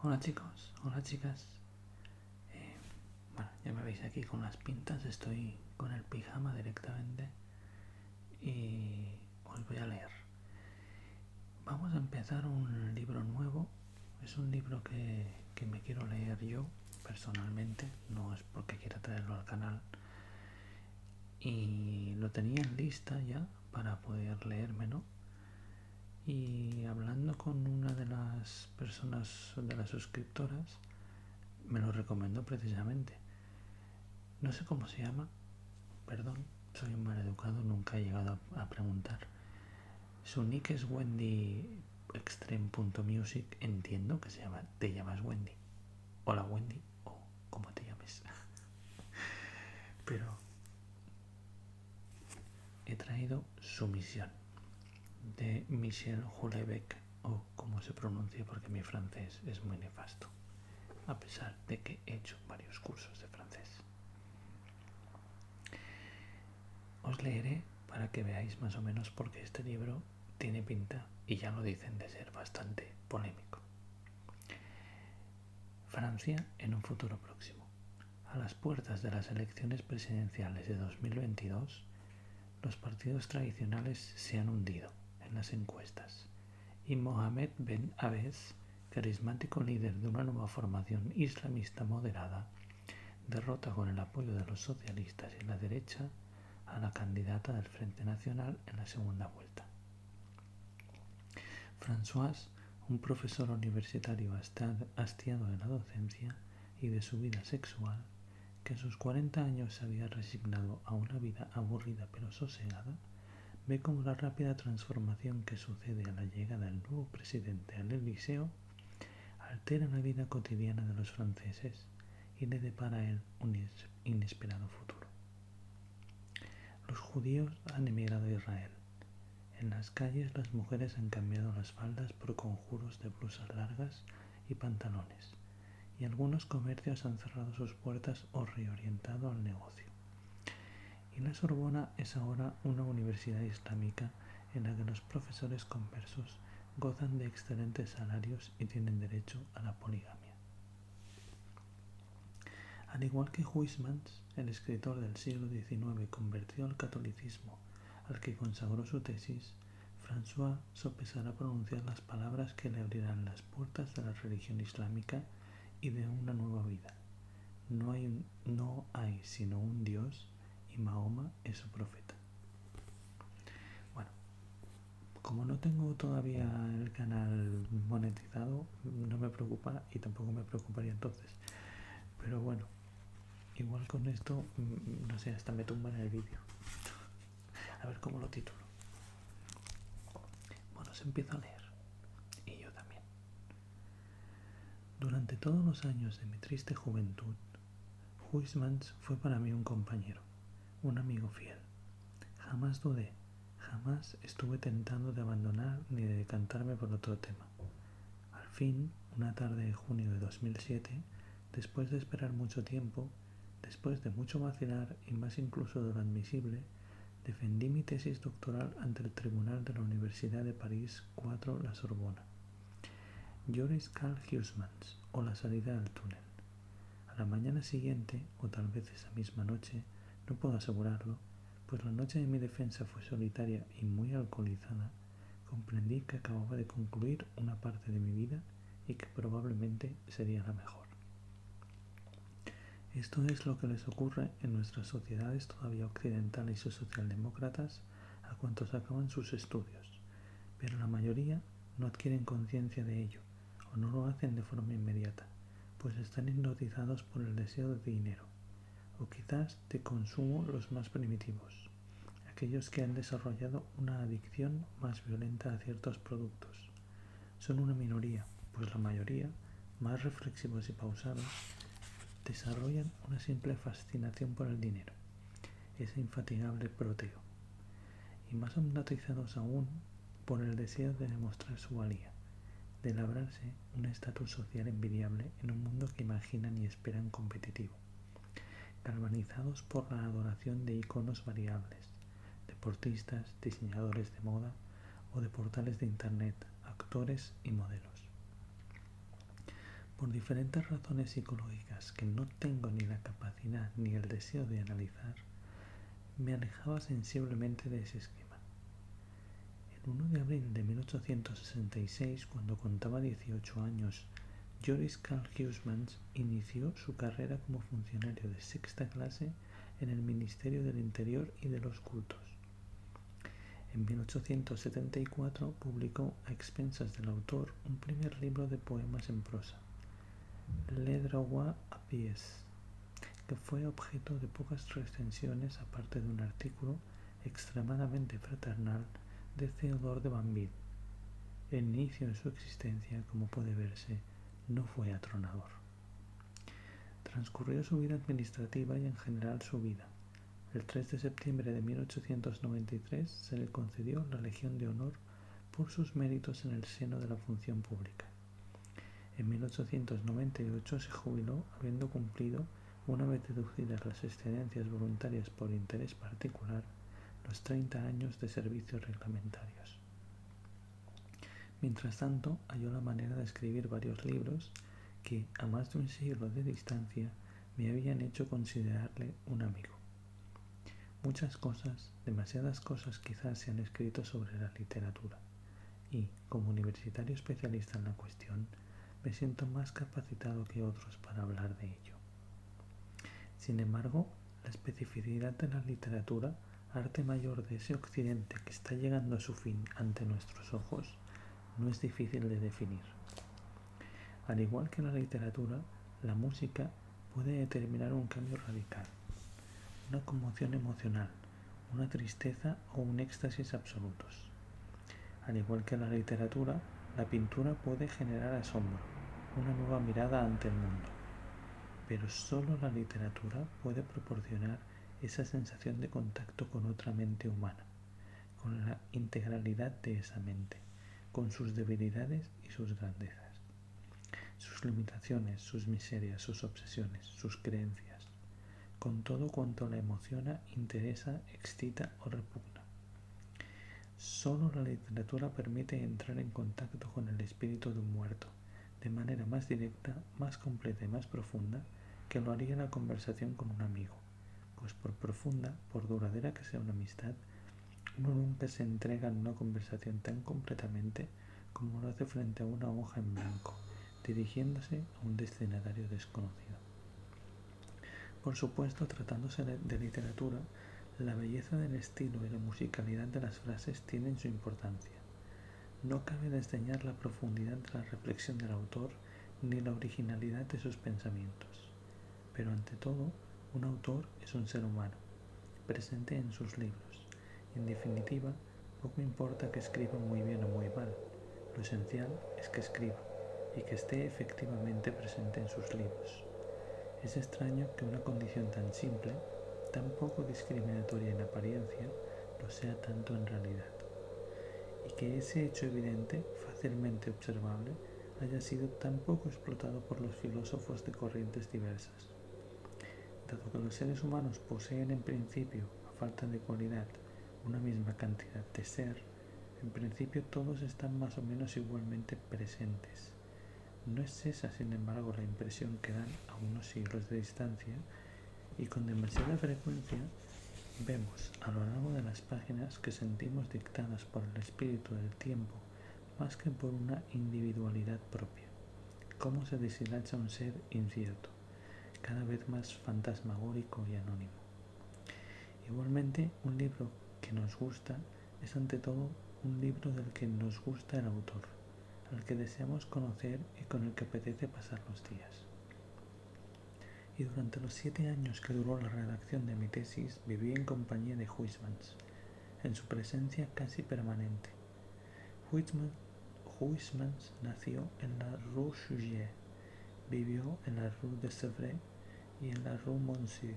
Hola chicos, hola chicas. Bueno, ya me veis aquí con las pintas, estoy con el pijama directamente y os voy a leer. Vamos a empezar un libro nuevo. Es un libro que me quiero leer yo personalmente, no es porque quiera traerlo al canal. Y lo tenía en lista ya para poder leérmelo. Y hablando con una de las personas, de las suscriptoras, me lo recomendó precisamente. No sé cómo se llama, perdón, soy un maleducado, nunca he llegado a preguntar. Su nick es wendyextreme.music, entiendo que se llama, te llamas Wendy. Hola Wendy, o como te llames. Pero he traído Sumisión, de Michel Houellebecq, o como se pronuncia porque mi francés es muy nefasto, a pesar de que he hecho varios cursos de francés. Os leeré para que veáis más o menos porque este libro tiene pinta, y ya lo dicen, de ser bastante polémico. Francia en un futuro próximo. A las puertas de las elecciones presidenciales de 2022, los partidos tradicionales se han hundido en las encuestas y Mohamed Ben Abbès, carismático líder de una nueva formación islamista moderada, derrota con el apoyo de los socialistas y la derecha a la candidata del Frente Nacional en la segunda vuelta. François, un profesor universitario hastiado de la docencia y de su vida sexual, que a sus 40 años se había resignado a una vida aburrida pero sosegada, ve cómo la rápida transformación que sucede a la llegada del nuevo presidente al Elíseo altera la vida cotidiana de los franceses y le depara a él un inesperado futuro. Los judíos han emigrado a Israel. En las calles las mujeres han cambiado las faldas por conjuros de blusas largas y pantalones, y algunos comercios han cerrado sus puertas o reorientado al negocio. Y la Sorbona es ahora una universidad islámica en la que los profesores conversos gozan de excelentes salarios y tienen derecho a la poligamia. Al igual que Huysmans, el escritor del siglo XIX convertido al catolicismo, al que consagró su tesis, François sopesará pronunciar las palabras que le abrirán las puertas de la religión islámica y de una nueva vida. No hay sino un Dios y Mahoma es su profeta. Bueno, como no tengo todavía el canal monetizado, no me preocupa y tampoco me preocuparía entonces. Pero bueno, igual con esto, no sé, hasta me tumban el vídeo. A ver cómo lo titulo. Bueno, se empieza a leer. Y yo también. Durante todos los años de mi triste juventud, Huysmans fue para mí un compañero, un amigo fiel. Jamás dudé, jamás estuve tentado de abandonar ni de decantarme por otro tema. Al fin, una tarde de junio de 2007, después de esperar mucho tiempo, después de mucho vacilar y más incluso de lo admisible, defendí mi tesis doctoral ante el tribunal de la Universidad de París 4 La Sorbona. Joris Karl Huysmans, o La salida del túnel. A la mañana siguiente, o tal vez esa misma noche, no puedo asegurarlo, pues la noche de mi defensa fue solitaria y muy alcoholizada, comprendí que acababa de concluir una parte de mi vida y que probablemente sería la mejor. Esto es lo que les ocurre en nuestras sociedades todavía occidentales y socialdemócratas a cuantos acaban sus estudios, pero la mayoría no adquieren conciencia de ello o no lo hacen de forma inmediata, pues están hipnotizados por el deseo de dinero, o quizás de consumo los más primitivos, aquellos que han desarrollado una adicción más violenta a ciertos productos. Son una minoría, pues la mayoría, más reflexivos y pausados, desarrollan una simple fascinación por el dinero, ese infatigable proteo, y más hipnotizados aún por el deseo de demostrar su valía, de labrarse un estatus social envidiable en un mundo que imaginan y esperan competitivo, galvanizados por la adoración de iconos variables, deportistas, diseñadores de moda o de portales de internet, actores y modelos. Por diferentes razones psicológicas que no tengo ni la capacidad ni el deseo de analizar, me alejaba sensiblemente de ese esquema. El 1 de abril de 1866, cuando contaba 18 años, Joris Karl Huysmans inició su carrera como funcionario de sexta clase en el Ministerio del Interior y de los Cultos. En 1874 publicó a expensas del autor un primer libro de poemas en prosa, Le Droit à Pies, que fue objeto de pocas recensiones aparte de un artículo extremadamente fraternal de Theodore de Banville. El inicio de su existencia, como puede verse, no fue atronador. Transcurrió su vida administrativa y en general su vida. El 3 de septiembre de 1893 se le concedió la Legión de Honor por sus méritos en el seno de la función pública. En 1898 se jubiló habiendo cumplido, una vez deducidas las excedencias voluntarias por interés particular, los 30 años de servicios reglamentarios. Mientras tanto, halló la manera de escribir varios libros que, a más de un siglo de distancia, me habían hecho considerarle un amigo. Muchas cosas, demasiadas cosas quizás se han escrito sobre la literatura, y, como universitario especialista en la cuestión, me siento más capacitado que otros para hablar de ello. Sin embargo, la especificidad de la literatura, arte mayor de ese occidente que está llegando a su fin ante nuestros ojos, no es difícil de definir. Al igual que la literatura, la música puede determinar un cambio radical, una conmoción emocional, una tristeza o un éxtasis absolutos. Al igual que la literatura, la pintura puede generar asombro, una nueva mirada ante el mundo. Pero solo la literatura puede proporcionar esa sensación de contacto con otra mente humana, con la integralidad de esa mente, con sus debilidades y sus grandezas, sus limitaciones, sus miserias, sus obsesiones, sus creencias, con todo cuanto la emociona, interesa, excita o repugna. Solo la literatura permite entrar en contacto con el espíritu de un muerto, de manera más directa, más completa y más profunda que lo haría la conversación con un amigo, pues por profunda, por duradera que sea una amistad, uno nunca se entrega en una conversación tan completamente como lo hace frente a una hoja en blanco, dirigiéndose a un destinatario desconocido. Por supuesto, tratándose de literatura, la belleza del estilo y la musicalidad de las frases tienen su importancia. No cabe desdeñar la profundidad de la reflexión del autor ni la originalidad de sus pensamientos. Pero ante todo, un autor es un ser humano, presente en sus libros. En definitiva, poco importa que escriba muy bien o muy mal, lo esencial es que escriba y que esté efectivamente presente en sus libros. Es extraño que una condición tan simple, tan poco discriminatoria en apariencia, lo sea tanto en realidad, y que ese hecho evidente, fácilmente observable, haya sido tan poco explotado por los filósofos de corrientes diversas. Dado que los seres humanos poseen en principio, a falta de cualidad, una misma cantidad de ser, en principio todos están más o menos igualmente presentes. No es esa, sin embargo, la impresión que dan a unos siglos de distancia, y con demasiada frecuencia vemos a lo largo de las páginas que sentimos dictadas por el espíritu del tiempo más que por una individualidad propia, cómo se deshilacha un ser incierto, cada vez más fantasmagórico y anónimo. Igualmente, un libro que nos gusta es ante todo un libro del que nos gusta el autor, al que deseamos conocer y con el que apetece pasar los días. Y durante los 7 años que duró la redacción de mi tesis viví en compañía de Huysmans, en su presencia casi permanente. Huysmans nació en la Rue Chaugier, vivió en la Rue de Sèvres y en la Rue Monsieur,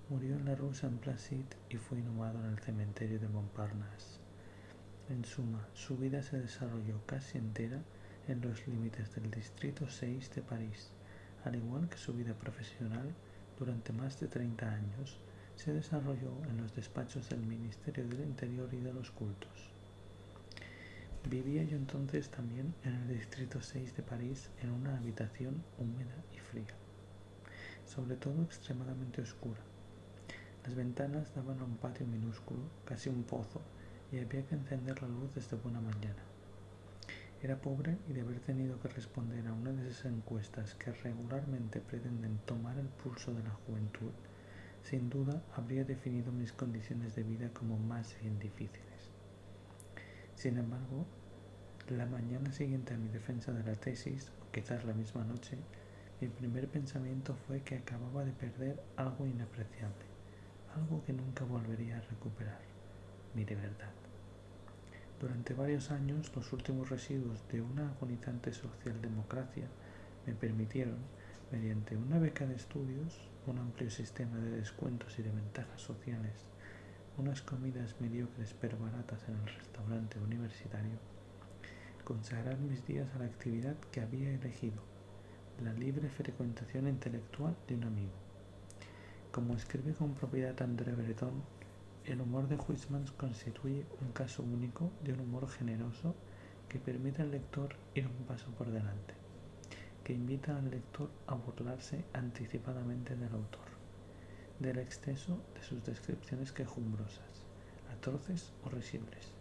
murió en la Rue Saint-Placide y fue inhumado en el cementerio de Montparnasse. En suma, su vida se desarrolló casi entera en los límites del distrito 6 de París, al igual que su vida profesional, durante más de 30 años, se desarrolló en los despachos del Ministerio del Interior y de los Cultos. Vivía yo entonces también en el distrito 6 de París en una habitación húmeda y fría, sobre todo extremadamente oscura. Las ventanas daban a un patio minúsculo, casi un pozo, y había que encender la luz desde buena mañana. Era pobre y de haber tenido que responder a una de esas encuestas que regularmente pretenden tomar el pulso de la juventud, sin duda habría definido mis condiciones de vida como más bien difíciles. Sin embargo, la mañana siguiente a mi defensa de la tesis, o quizás la misma noche, mi primer pensamiento fue que acababa de perder algo inapreciable, algo que nunca volvería a recuperar, mi libertad. Durante varios años, los últimos residuos de una agonizante socialdemocracia me permitieron, mediante una beca de estudios, un amplio sistema de descuentos y de ventajas sociales, unas comidas mediocres pero baratas en el restaurante universitario, consagrar mis días a la actividad que había elegido, la libre frecuentación intelectual de un amigo. Como escribe con propiedad André Breton, el humor de Huysmans constituye un caso único de un humor generoso que permite al lector ir un paso por delante, que invita al lector a burlarse anticipadamente del autor, del exceso de sus descripciones quejumbrosas, atroces o risibles,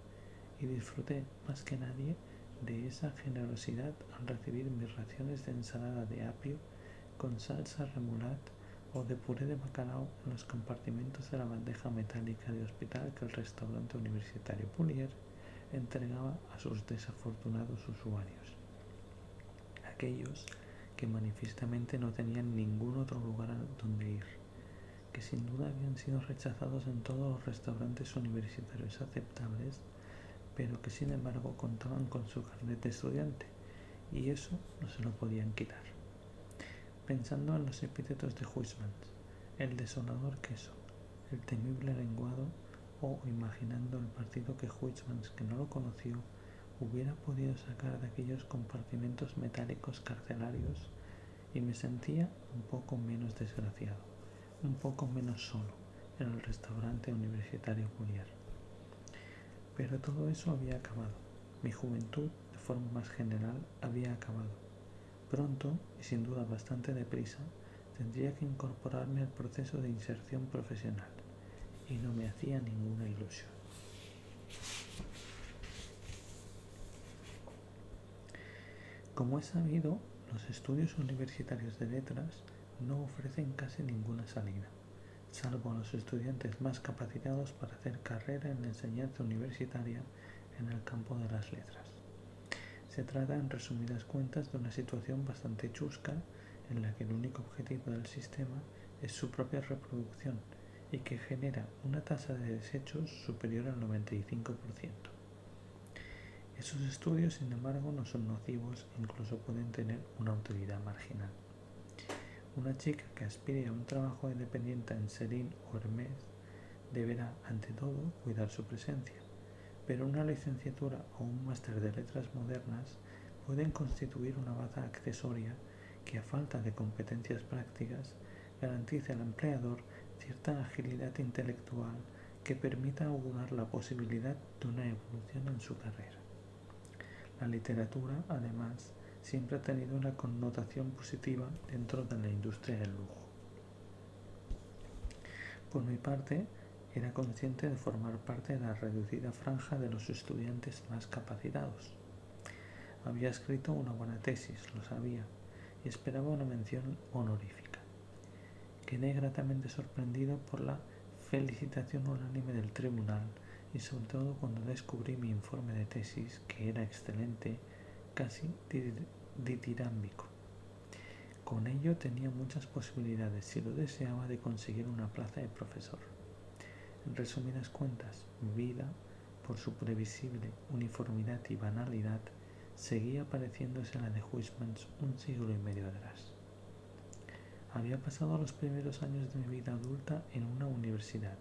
y disfruté más que nadie de esa generosidad al recibir mis raciones de ensalada de apio con salsa remoulade o de puré de bacalao en los compartimentos de la bandeja metálica de hospital que el restaurante universitario Pulier entregaba a sus desafortunados usuarios, aquellos que manifiestamente no tenían ningún otro lugar a donde ir, que sin duda habían sido rechazados en todos los restaurantes universitarios aceptables, pero que sin embargo contaban con su carnet de estudiante, y eso no se lo podían quitar. Pensando en los epítetos de Huysmans, el desolador queso, el temible lenguado, o imaginando el partido que Huysmans, que no lo conoció, hubiera podido sacar de aquellos compartimentos metálicos carcelarios, y me sentía un poco menos desgraciado, un poco menos solo en el restaurante universitario Pulier. Pero todo eso había acabado. Mi juventud, de forma más general, había acabado. Pronto, y sin duda bastante deprisa, tendría que incorporarme al proceso de inserción profesional, y no me hacía ninguna ilusión. Como es sabido, los estudios universitarios de letras no ofrecen casi ninguna salida, salvo a los estudiantes más capacitados para hacer carrera en la enseñanza universitaria en el campo de las letras. Se trata, en resumidas cuentas, de una situación bastante chusca en la que el único objetivo del sistema es su propia reproducción y que genera una tasa de desechos superior al 95%. Esos estudios, sin embargo, no son nocivos e incluso pueden tener una utilidad marginal. Una chica que aspire a un trabajo independiente en Celine o Hermès deberá, ante todo, cuidar su presencia, pero una licenciatura o un máster de letras modernas pueden constituir una baza accesoria que, a falta de competencias prácticas, garantice al empleador cierta agilidad intelectual que permita augurar la posibilidad de una evolución en su carrera. La literatura, además, siempre ha tenido una connotación positiva dentro de la industria del lujo. Por mi parte, era consciente de formar parte de la reducida franja de los estudiantes más capacitados. Había escrito una buena tesis, lo sabía, y esperaba una mención honorífica. Quedé gratamente sorprendido por la felicitación unánime del tribunal y sobre todo cuando descubrí mi informe de tesis, que era excelente, casi ditirámbico. Con ello tenía muchas posibilidades, si lo deseaba, de conseguir una plaza de profesor. En resumidas cuentas, mi vida, por su previsible uniformidad y banalidad, seguía pareciéndose a la de Huysmans un siglo y medio atrás. Había pasado los primeros años de mi vida adulta en una universidad.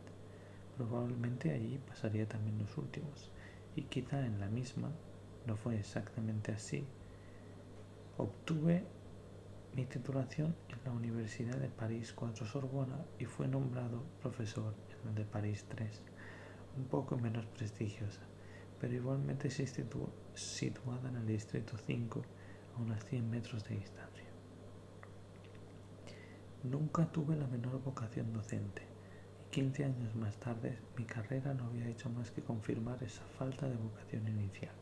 Probablemente allí pasaría también los últimos, y quizá en la misma, no fue exactamente así, obtuve mi titulación en la Universidad de París IV Sorbona y fue nombrado profesor en la de París III, un poco menos prestigiosa, pero igualmente se situada en el distrito 5 a unos 100 metros de distancia. Nunca tuve la menor vocación docente y 15 años más tarde mi carrera no había hecho más que confirmar esa falta de vocación inicial.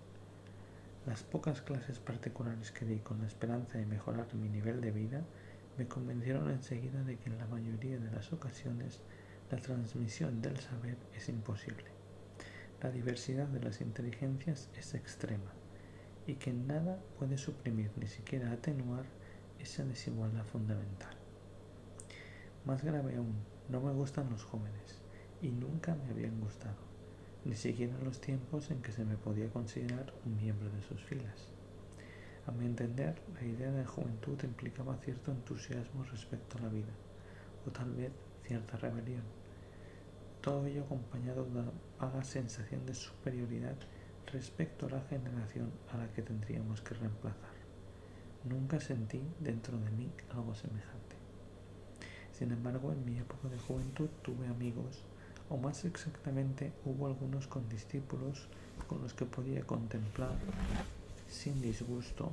Las pocas clases particulares que di con la esperanza de mejorar mi nivel de vida me convencieron enseguida de que en la mayoría de las ocasiones la transmisión del saber es imposible. La diversidad de las inteligencias es extrema y que nada puede suprimir ni siquiera atenuar esa desigualdad fundamental. Más grave aún, no me gustan los jóvenes y nunca me habían gustado, ni siquiera en los tiempos en que se me podía considerar un miembro de sus filas. A mi entender, la idea de juventud implicaba cierto entusiasmo respecto a la vida, o tal vez cierta rebelión. Todo ello acompañado de una vaga sensación de superioridad respecto a la generación a la que tendríamos que reemplazar. Nunca sentí dentro de mí algo semejante. Sin embargo, en mi época de juventud tuve amigos, o más exactamente hubo algunos condiscípulos con los que podía contemplar sin disgusto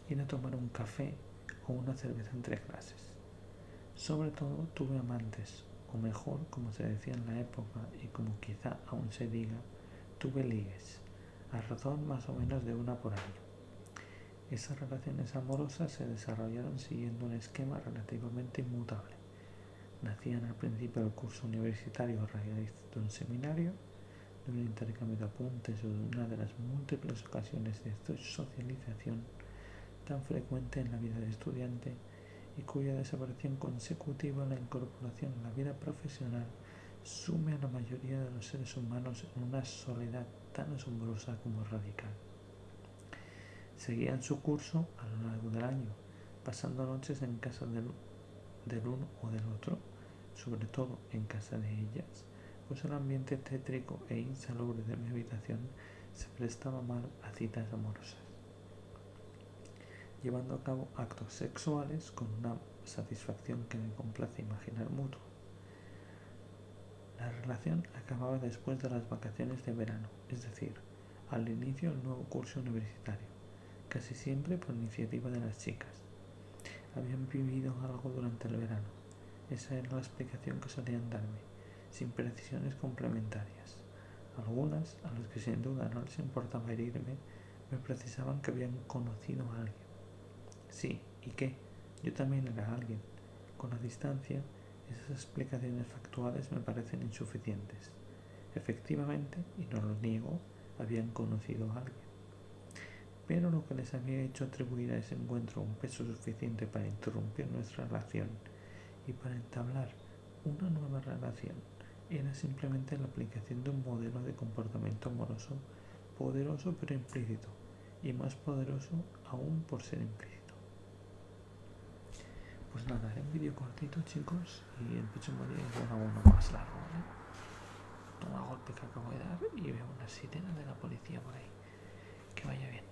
ir a tomar un café o una cerveza entre clases. Sobre todo tuve amantes, o mejor, como se decía en la época y como quizá aún se diga, tuve ligues, a razón más o menos de una por año. Esas relaciones amorosas se desarrollaron siguiendo un esquema relativamente inmutable. Nacían al principio del curso universitario a raíz de un seminario, de un intercambio de apuntes o de una de las múltiples ocasiones de socialización tan frecuente en la vida de estudiante y cuya desaparición consecutiva a la incorporación a la vida profesional sume a la mayoría de los seres humanos en una soledad tan asombrosa como radical. Seguían su curso a lo largo del año, pasando noches en casa del uno o del otro, sobre todo en casa de ellas, pues el ambiente tétrico e insalubre de mi habitación se prestaba mal a citas amorosas, llevando a cabo actos sexuales con una satisfacción que me complace imaginar mutuo. La relación acababa después de las vacaciones de verano, es decir, al inicio del nuevo curso universitario, casi siempre por iniciativa de las chicas. Habían vivido algo durante el verano. Esa era la explicación que solían darme, sin precisiones complementarias. Algunas, a las que sin duda no les importaba herirme, me precisaban que habían conocido a alguien. Sí, ¿y qué? Yo también era alguien. Con la distancia, esas explicaciones factuales me parecen insuficientes. Efectivamente, y no lo niego, habían conocido a alguien. Pero lo que les había hecho atribuir a ese encuentro un peso suficiente para interrumpir nuestra relación y para entablar una nueva relación era simplemente la aplicación de un modelo de comportamiento amoroso poderoso pero implícito, y más poderoso aún por ser implícito. Pues nada, haré un vídeo cortito, chicos, y el próximo día hago uno más largo, ¿vale? Toma el golpe que acabo de dar y veo una sirena de la policía por ahí. Que vaya bien.